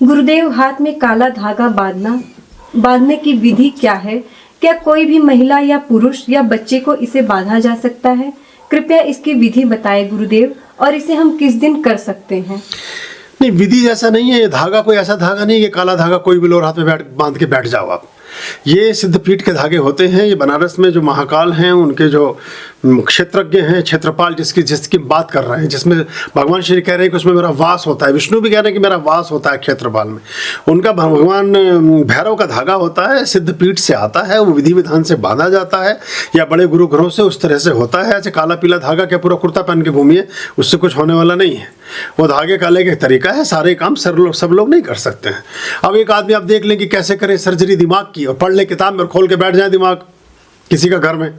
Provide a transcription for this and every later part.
गुरुदेव, हाथ में काला धागा बांधने की विधि क्या है? क्या कोई भी महिला या पुरुष या बच्चे को इसे बांधा जा सकता है? कृपया इसकी विधि बताएं गुरुदेव, और इसे हम किस दिन कर सकते हैं? नहीं, विधि जैसा नहीं है ये धागा। कोई ऐसा धागा नहीं है काला धागा कोई भी लोग हाथ में बांध के बैठ जाओ आप। ये सिद्धपीठ के धागे होते हैं। ये बनारस में जो महाकाल हैं, उनके जो क्षेत्रज्ञ हैं, क्षेत्रपाल जिसकी बात कर रहे हैं, जिसमें भगवान श्री कह रहे हैं कि उसमें मेरा वास होता है। विष्णु भी कह रहे हैं कि मेरा वास होता है क्षेत्रपाल में। उनका भगवान भैरव का धागा होता है, सिद्धपीठ से आता है, वो विधि विधान से बांधा जाता है, या बड़े गुरु घरों से उस तरह से होता है। ऐसे काला पीला धागा क्या पूरा कुर्ता पहन के घूमिए, उससे कुछ होने वाला नहीं है। वो धागे काले का तरीका है, सारे काम सब लोग नहीं कर सकते हैं। अब एक आदमी आप देख लें कि कैसे करे सर्जरी दिमाग की, और पढ़ ले किताब में और खोल के बैठ जाए दिमाग किसी का घर में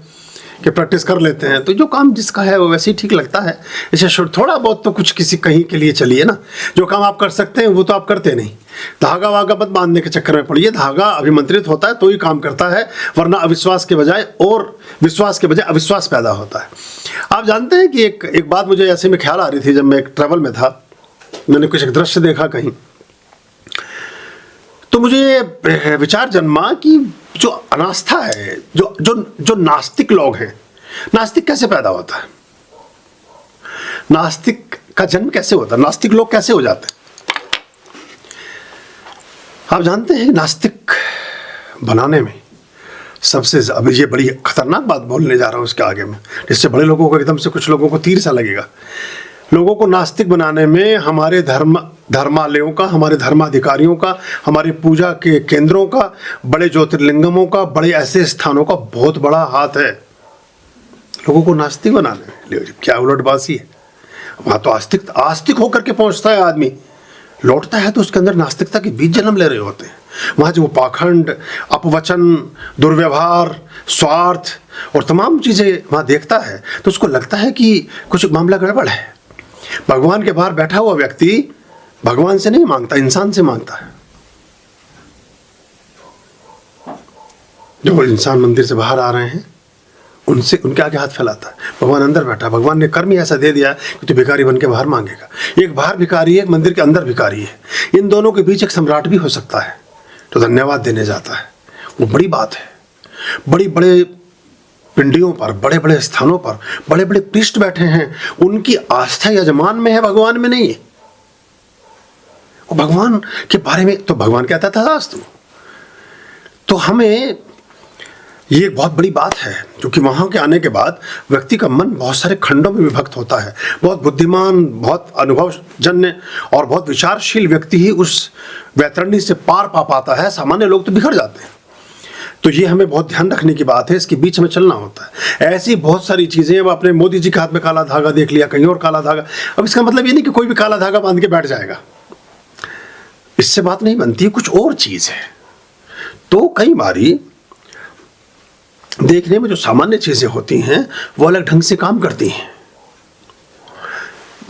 कि प्रैक्टिस कर लेते हैं, तो जो काम जिसका है वो वैसे ही ठीक लगता है। इसे थोड़ा बहुत तो कुछ किसी कहीं के लिए चलिए ना। जो काम आप कर सकते हैं वो तो आप करते नहीं। धागा वागा मत बांधने के चक्कर में पड़िए। धागा अभिमंत्रित होता है तो ही काम करता है, वरना अविश्वास के बजाय और विश्वास के बजाय अविश्वास पैदा होता है। आप जानते हैं कि एक बात मुझे ऐसे में ख्याल आ रही थी, जब मैं एक ट्रैवल में था, मैंने कुछ एक दृश्य देखा कहीं, तो मुझे विचार जन्मा कि जो अनास्था है, जो नास्तिक लोग हैं, नास्तिक कैसे पैदा होता है? नास्तिक का जन्म कैसे होता है? नास्तिक लोग कैसे हो जाते हैं? आप जानते हैं नास्तिक बनाने में सबसे, अब ये बड़ी खतरनाक बात बोलने जा रहा हूं इसके आगे में, जिससे बड़े लोगों को एकदम से कुछ लोगों को तीर सा लगेगा। लोगों को नास्तिक बनाने में हमारे धर्मालयों का, हमारे धर्माधिकारियों का, हमारी पूजा के केंद्रों का, बड़े ज्योतिर्लिंगमों का, बड़े ऐसे स्थानों का बहुत बड़ा हाथ है लोगों को नास्तिक बनाने में। क्या उलटबाजी है। वहाँ तो आस्तिक होकर के पहुँचता है आदमी, लौटता है तो उसके अंदर नास्तिकता के बीज जन्म ले रहे होते हैं। वहाँ जो वो पाखंड, अपवचन, दुर्व्यवहार, स्वार्थ और तमाम चीज़ें वहाँ देखता है तो उसको लगता है कि कुछ मामला गड़बड़ है। भगवान के बाहर बैठा हुआ व्यक्ति भगवान से नहीं मांगता, इंसान से मांगता है। जो इंसान मंदिर से बाहर आ रहे हैं उनसे, उनके आगे हाथ फैलाता है। भगवान अंदर बैठा, भगवान ने कर्म ही ऐसा दे दिया कि तू भिखारी बन के बाहर मांगेगा। एक बाहर भिखारी है, एक मंदिर के अंदर भिखारी है। इन दोनों के बीच एक सम्राट भी हो सकता है तो धन्यवाद देने जाता है। वो बड़ी बात है। बड़ी बड़े पिंडियों पर, बड़े बड़े स्थानों पर बड़े बड़े पृष्ठ बैठे हैं, उनकी आस्था यजमान में है, भगवान में नहीं है। वो भगवान के बारे में तो भगवान कहता था अस्तु। तो हमें ये एक बहुत बड़ी बात है, क्योंकि वहाँ के आने के बाद व्यक्ति का मन बहुत सारे खंडों में विभक्त होता है। बहुत बुद्धिमान, बहुत अनुभवजन्य और बहुत विचारशील व्यक्ति ही उस वैतरणी से पार पा पाता है। सामान्य लोग तो बिखर जाते हैं। तो ये हमें बहुत ध्यान रखने की बात है, इसके बीच में चलना होता है। ऐसी बहुत सारी चीज़ें, अब आपने मोदी जी के हाथ में काला धागा देख लिया, कहीं और काला धागा। अब इसका मतलब ये नहीं कि कोई भी काला धागा बांध के बैठ जाएगा, इससे बात नहीं बनती है, कुछ और चीज़ है। तो कई बारी देखने में जो सामान्य चीज़ें होती हैं वो अलग ढंग से काम करती हैं।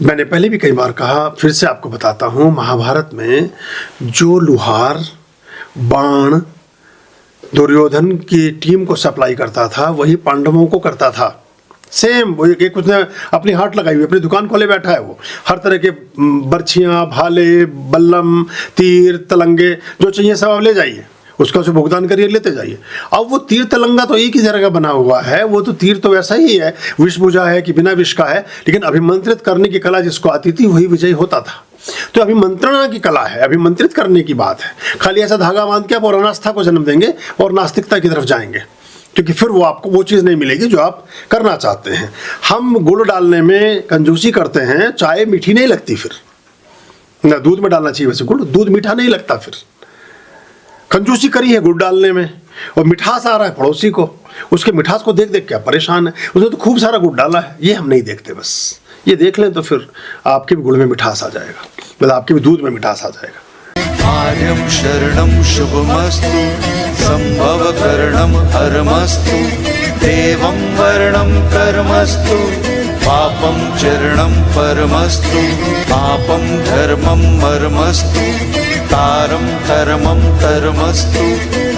मैंने पहले भी कई बार कहा, फिर से आपको बताता हूँ, महाभारत में जो लुहार बाण दुर्योधन की टीम को सप्लाई करता था वही पांडवों को करता था। सेम वो एक उसने अपनी हाट लगाई हुई, अपनी दुकान खोले बैठा है। वो हर तरह के बर्छियाँ, भाले, बल्लम, तीर, तलंगे जो चाहिए सब आप ले जाइए, उसका उसे भुगतान करिए, लेते जाइए। अब वो तीर तलंगा तो एक ही जगह का बना हुआ है, वो तो तीर तो वैसा ही है, विष भुजा है कि बिना विष का है, लेकिन अभिमंत्रित करने की कला जिसको आती थी वही विजयी होता था। तो अभिमंत्रणा की कला है, अभिमंत्रित करने की बात है। खाली ऐसा धागा बांध के आप और अनास्था को जन्म देंगे और नास्तिकता की तरफ जाएंगे, क्योंकि फिर वो आपको वो चीज़ नहीं मिलेगी जो आप करना चाहते हैं। हम गुड़ डालने में कंजूसी करते हैं, चाय मीठी नहीं लगती, फिर ना दूध में डालना चाहिए वैसे गुड़, दूध मीठा नहीं लगता। फिर कंजूसी करी है गुड़ डालने में और मिठास आ रहा है पड़ोसी को, उसके मिठास को देख देख के परेशान है, उसने तो खूब सारा गुड़ डाला है। ये हम नहीं देखते, बस ये देख लें तो फिर आपके भी गुड़ में मिठास आ जाएगा, मतलब आपके भी दूध में मिठास आ जाएगा। आर्यं शरणं शुभमस्तु, संभवकरणं हरमस्तु, देवं वर्णं कर्मस्तु, पापं चरणं परमस्तु, पापं धर्मं मर्मस्तु, तारं धर्मं कर्मस्तु,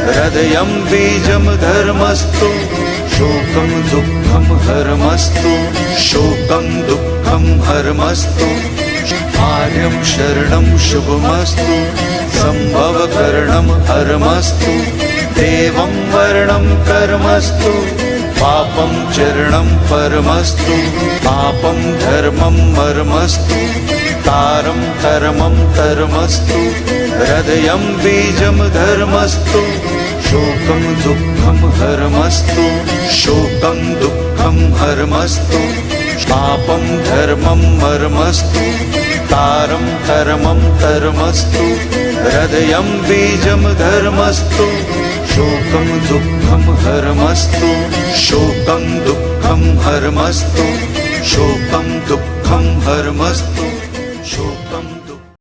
हृदयं बीजं धर्मस्तु, शोकं दुःखं हरमस्तु, शोकं दुःखं हरमस्तु। आर्यं शरणं शुभमस्तु, सम्भवकरणं हरमस्तु देवं वर्णं कर्मस्तु पापं चरणं परमस्तु पापं धर्मं मर्मस्तु तारं कर्मं धर्मस्तु हृदयं बीजं धर्मस्तु शोकं दुःखं हरमस्तु शोकं दुःखं हरमस्तु पापं धर्मं मर्मस्तु तारं कर्मं धर्मस्तु हृदयं बीजं धर्मस्तु शोकं दुःखं हरमस्तु शोकं दुःखं हरमस्तु शोकं दुःखं हरमस्तु शोकं